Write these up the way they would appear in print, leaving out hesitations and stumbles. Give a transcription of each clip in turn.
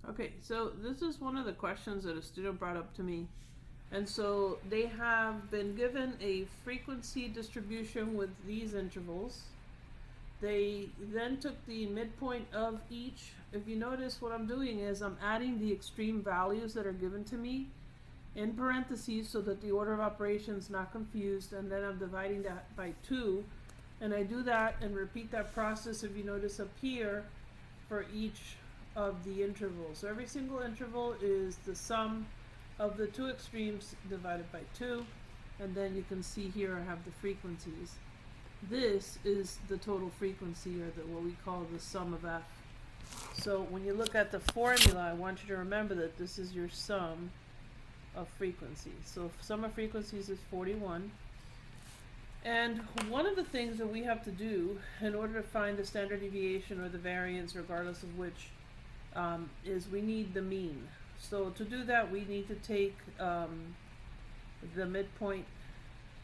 Okay, so this is one of the questions that a student brought up to me. And so they have been given a frequency distribution with these intervals. They then took the midpoint of each. If you notice, what I'm doing is I'm adding the extreme values that are given to me in parentheses so that the order of operation is not confused, and then I'm dividing that by 2. And I do that and repeat that process, if you notice up here, for each of the intervals. So every single interval is the sum of the two extremes divided by 2, and then you can see here I have the frequencies. This is the total frequency, or what we call the sum of f. So when you look at the formula, I want you to remember that this is your sum of frequencies. So sum of frequencies is 41. And one of the things that we have to do in order to find the standard deviation or the variance, regardless of which, is we need the mean. So to do that, we need to take the midpoint.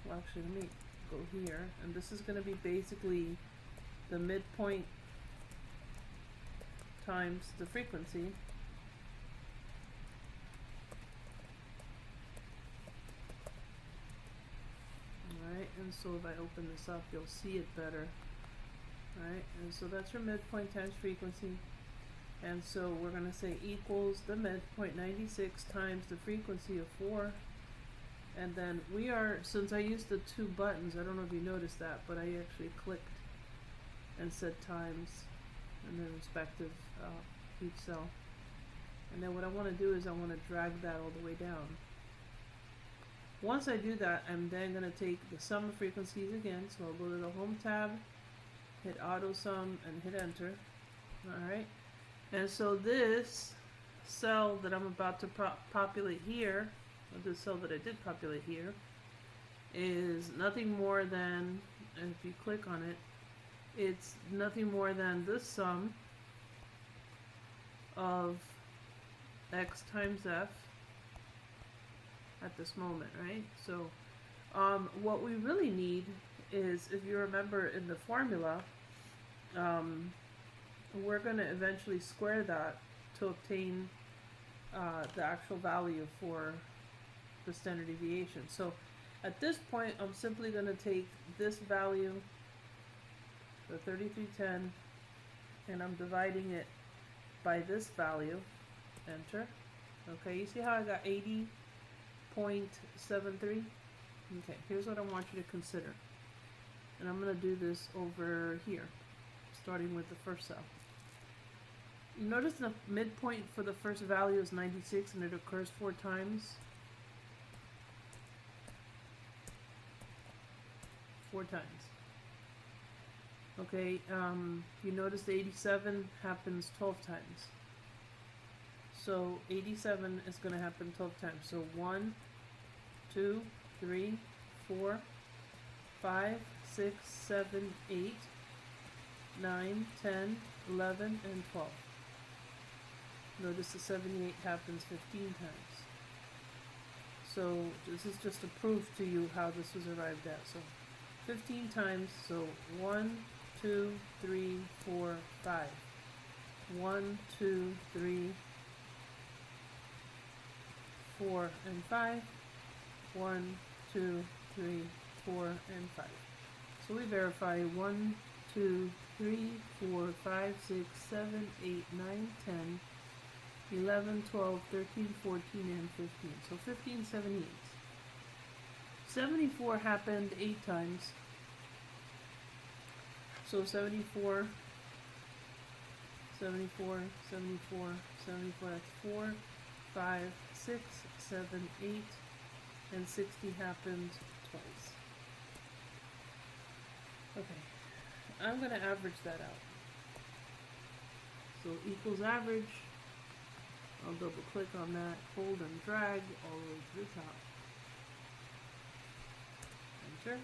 Well, actually, let me go here, and this is going to be basically the midpoint times the frequency. Alright, and so if I open this up, you'll see it better. Alright, and so that's your midpoint times frequency. And so we're going to say equals the midpoint 96 times the frequency of 4. And then we are, since I used the 2 buttons, I don't know if you noticed that, but I actually clicked and said times and then respective each cell. And then what I want to do is I want to drag that all the way down. Once I do that, I'm then going to take the sum of frequencies again. So I'll go to the Home tab, hit Auto Sum, and hit Enter. Alright. And so this cell that I'm about to populate here, or this cell that I did populate here, is nothing more than, and if you click on it, it's nothing more than this sum of x times f at this moment, right? So what we really need is, if you remember in the formula, we're going to eventually square that to obtain the actual value for the standard deviation. So at this point, I'm simply going to take this value, the 3310, and I'm dividing it by this value. Enter. Okay, you see how I got 80.73? Okay, here's what I want you to consider. And I'm going to do this over here, starting with the first cell. You notice the midpoint for the first value is 96 and it occurs 4 times. 4 times. Okay, you notice the 87 happens 12 times. So 87 is going to happen 12 times. So 1, 2, 3, 4, 5, 6, 7, 8, 9, 10, 11, and 12. Notice the 78 happens 15 times. So this is just a proof to you how this was arrived at. So 15 times, so 1, 2, 3, 4, 5. 1, 2, 3, 4, and 5. 1, 2, 3, 4, and 5. So we verify 1, 2, 3, 4, 5, 6, 7, 8, 9, 10, 11, 12, 13, 14, and 15. So 15, 78. 74 happened 8 times. So 74, 74, 74, 74, that's 4, 5, 6, 7, 8, and 60 happened twice. Okay, I'm going to average that out. So equals average. I'll double click on that, hold and drag all the way to the top. Enter.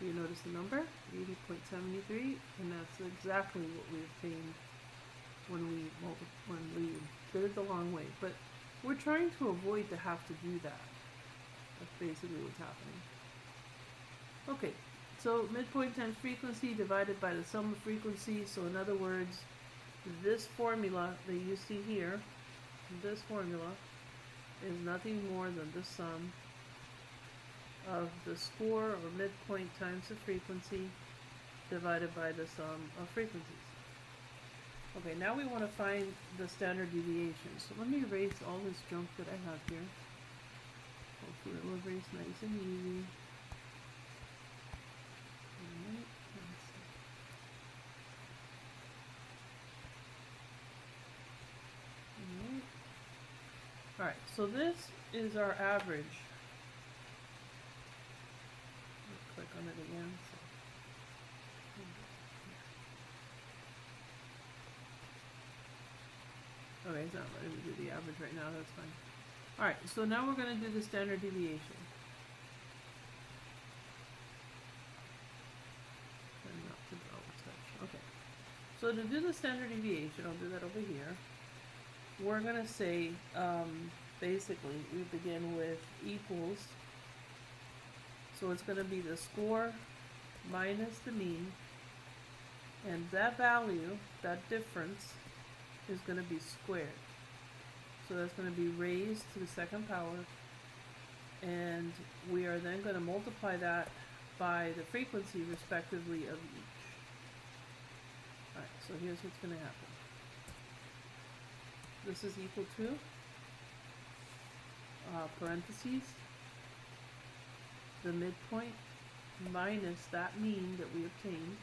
You notice the number, 80.73, and that's exactly what we obtained when we did it the long way. But we're trying to avoid to have to do that. That's basically what's happening. Okay, so midpoint times frequency divided by the sum of frequencies. So in other words, This formula that you see here, this formula is nothing more than the sum of the score or midpoint times the frequency divided by the sum of frequencies. Okay, now we want to find the standard deviation. So let me erase all this junk that I have here. Hopefully it will erase nice and easy. Alright, let's see. Alright, so this is our average. Click on it again. Okay, it's not letting me do the average right now, that's fine. Alright, so now we're going to do the standard deviation. And not to draw with touch. Okay. So to do the standard deviation, I'll do that over here. We're going to say, basically, we begin with equals. So it's going to be the score minus the mean. And that value, that difference, is going to be squared. So that's going to be raised to the second power, and we are then going to multiply that by the frequency respectively of each. Alright, so here's what's going to happen. This is equal to parentheses, the midpoint minus that mean that we obtained.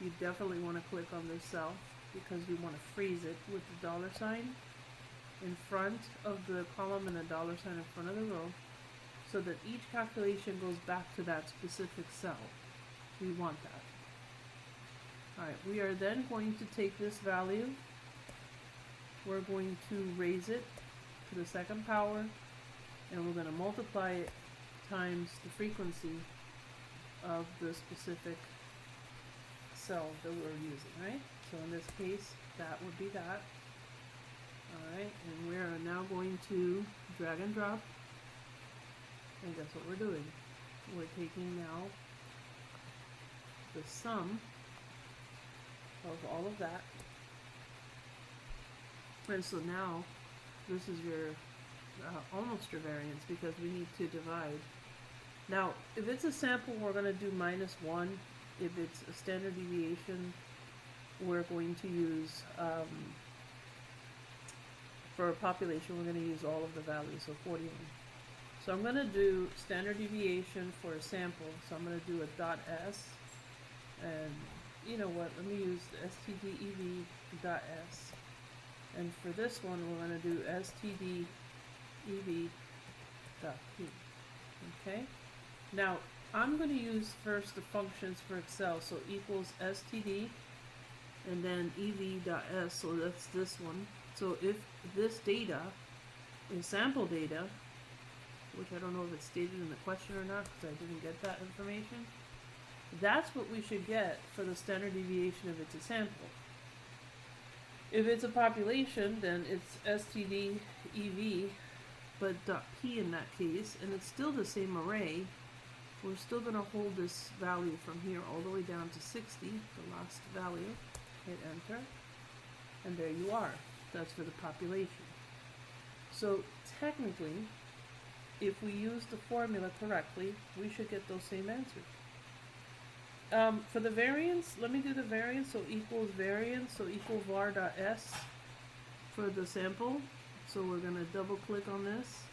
You definitely want to click on this cell because we want to freeze it with the dollar sign in front of the column and the dollar sign in front of the row, so that each calculation goes back to that specific cell. We want that. Alright, we are then going to take this value, we're going to raise it to the second power, and we're going to multiply it times the frequency of the specific cell that we're using, right? So in this case, that would be that. Alright, and we are now going to drag and drop, and guess what we're doing? We're taking now the sum of all of that, and so now this is your almost your variance, because we need to divide. Now if it's a sample, we're going to do -1. If it's a standard deviation, we're going to use for a population, we're going to use all of the values, so 41. So I'm going to do standard deviation for a sample, so I'm going to do a .s, and you know what, let me use the stdev.s, and for this one we're going to do stdev.p. Okay, now I'm going to use first the functions for Excel, so equals std and then ev.s, so that's this one. So if this data is sample data, which I don't know if it's stated in the question or not because I didn't get that information, that's what we should get for the standard deviation if it's a sample. If it's a population, then it's std ev, but .p in that case, and it's still the same array. We're still going to hold this value from here all the way down to 60, the last value. Hit enter, and there you are. That's for the population. So technically, if we use the formula correctly, we should get those same answers. For the variance, let me do the variance. So equals variance, so equal var.s for the sample. So we're going to double click on this.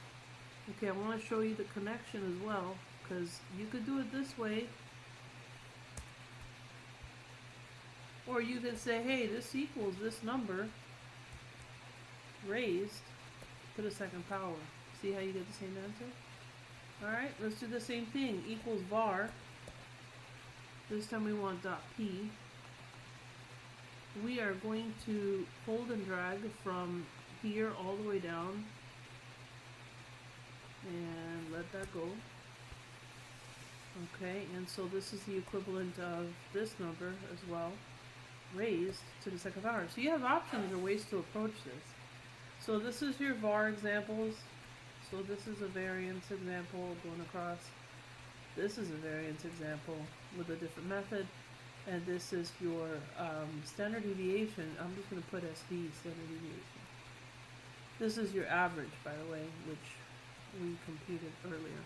Okay, I want to show you the connection as well, because you could do it this way, or you can say, hey, this equals this number raised to the second power. See how you get the same answer? Alright, let's do the same thing. Equals var. This time we want .p. We are going to hold and drag from here all the way down and let that go. Okay, and so this is the equivalent of this number as well, raised to the second power. So you have options or ways to approach this. So this is your var examples. So this is a variance example going across. This is a variance example with a different method. And this is your standard deviation. I'm just going to put SD, standard deviation. This is your average, by the way, which we computed earlier.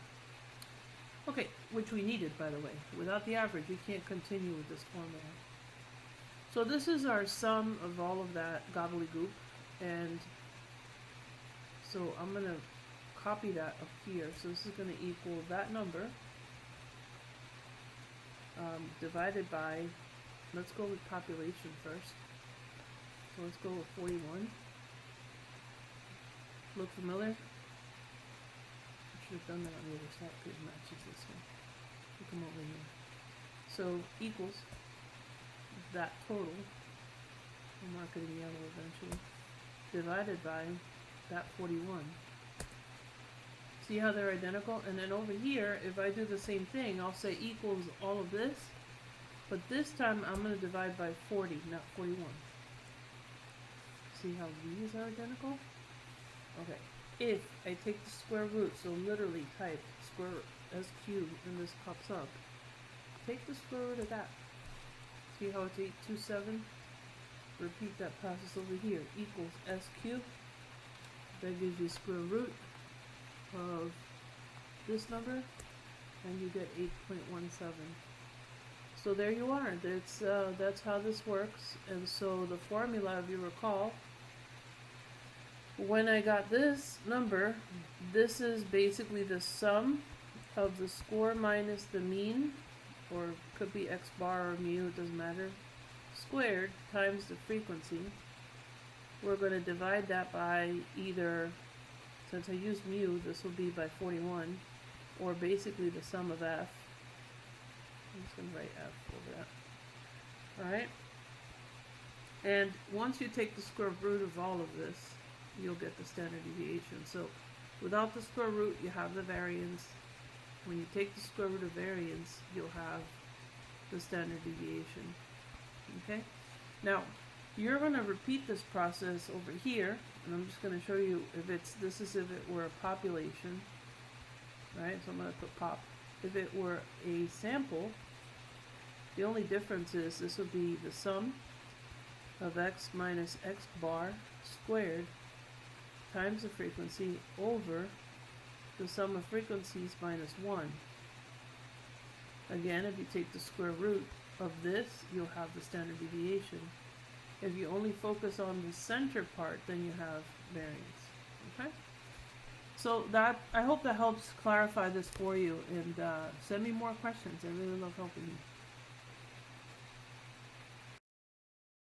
Okay, which we needed, by the way. Without the average, you can't continue with this formula. So this is our sum of all of that gobbledygook, and so I'm going to copy that up here. So this is going to equal that number divided by, let's go with population first. So let's go with 41. Look familiar? I should have done that on the other side because it matches this one. We come over here. So equals that total, I'll mark it in yellow eventually, divided by that 41. See how they're identical? And then over here, if I do the same thing, I'll say equals all of this, but this time I'm going to divide by 40, not 41. See how these are identical? Okay, if I take the square root, so literally type square as cubed and this pops up, take the square root of that. See how it's 827? Repeat that process over here. Equals s cubed. That gives you square root of this number, and you get 8.17. So there you are. That's how this works. And so the formula, if you recall, when I got this number, this is basically the sum of the score minus the mean, or could be x bar or mu, it doesn't matter, squared times the frequency. We're going to divide that by either, since I used mu, this will be by 41, or basically the sum of f. I'm just going to write f over that. Alright? And once you take the square root of all of this, you'll get the standard deviation. So without the square root, you have the variance. When you take the square root of variance, you'll have the standard deviation. Okay? Now, you're going to repeat this process over here, and I'm just going to show you if this is if it were a population, right? So I'm going to put pop. If it were a sample, the only difference is this would be the sum of x minus x bar squared times the frequency over the sum of frequencies minus 1. Again, if you take the square root of this, you'll have the standard deviation. If you only focus on the center part, then you have variance. Okay? So that, I hope that helps clarify this for you, and send me more questions. I really love helping you.